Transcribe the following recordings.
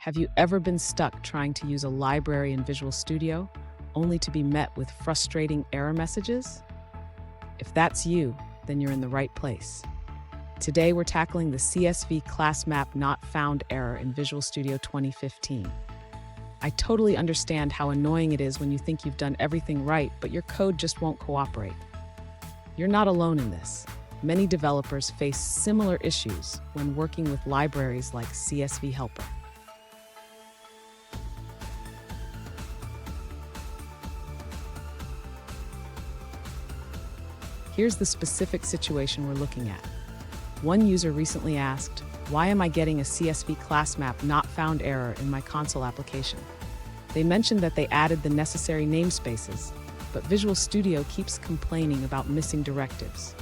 Have you ever been stuck trying to use a library in Visual Studio, only to be met with frustrating error messages? If that's you, then you're in the right place. Today we're tackling the CsvClassMap Not Found error in Visual Studio 2015. I totally understand how annoying it is when you think you've done everything right, but your code just won't cooperate. You're not alone in this. Many developers face similar issues when working with libraries like CSV Helper. Here's the specific situation we're looking at. One user recently asked, "Why am I getting a CsvClassMap Not Found error in my console application?" They mentioned that they added the necessary namespaces, but Visual Studio keeps complaining about missing directives.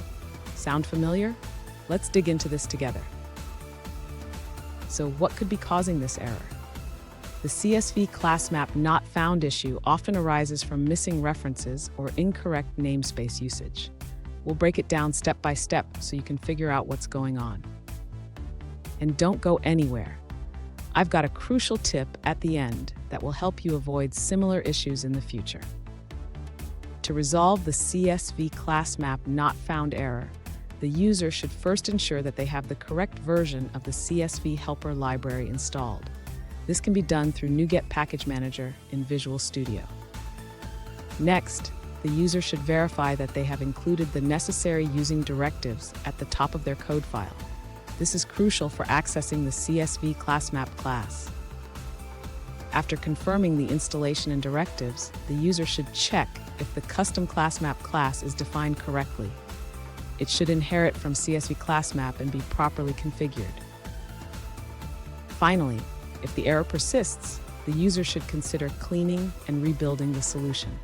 Sound familiar? Let's dig into this together. So what could be causing this error? The CsvClassMap Not Found issue often arises from missing references or incorrect namespace usage. We'll break it down step by step so you can figure out what's going on. And don't go anywhere. I've got a crucial tip at the end that will help you avoid similar issues in the future. To resolve the CsvClassMap Not Found error, the user should first ensure that they have the correct version of the CSV Helper library installed. This can be done through NuGet Package Manager in Visual Studio. Next, the user should verify that they have included the necessary using directives at the top of their code file. This is crucial for accessing the CsvClassMap class. After confirming the installation and directives, the user should check if the custom ClassMap class is defined correctly. It should inherit from CsvClassMap and be properly configured. Finally, if the error persists, the user should consider cleaning and rebuilding the solution.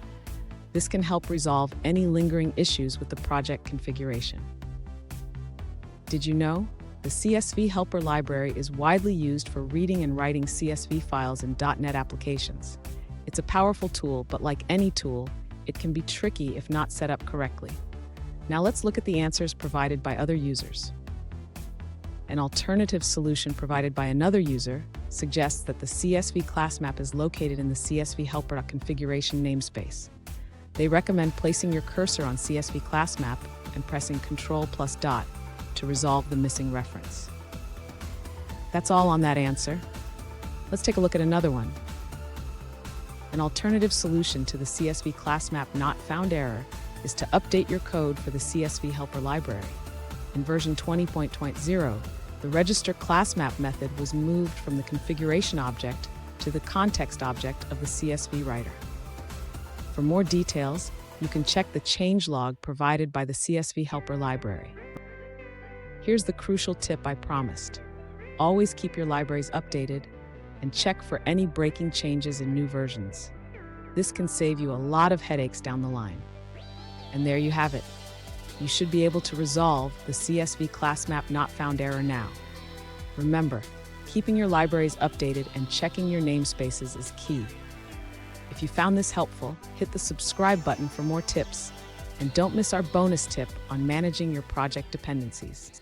This can help resolve any lingering issues with the project configuration. Did you know? The CSV Helper library is widely used for reading and writing CSV files in .NET applications. It's a powerful tool, but like any tool, it can be tricky if not set up correctly. Now let's look at the answers provided by other users. An alternative solution provided by another user suggests that the CsvClassMap is located in the CSV Helper configuration namespace. They recommend placing your cursor on CsvClassMap and pressing Ctrl+. To resolve the missing reference. That's all on that answer. Let's take a look at another one. An alternative solution to the CsvClassMap Not Found error is to update your code for the CSV Helper library. In version 20.0, the register ClassMap method was moved from the configuration object to the context object of the CSV writer. For more details, you can check the changelog provided by the CSV Helper library. Here's the crucial tip I promised. Always keep your libraries updated and check for any breaking changes in new versions. This can save you a lot of headaches down the line. And there you have it. You should be able to resolve the CsvClassMap Not Found error now. Remember, keeping your libraries updated and checking your namespaces is key. If you found this helpful, hit the subscribe button for more tips. And don't miss our bonus tip on managing your project dependencies.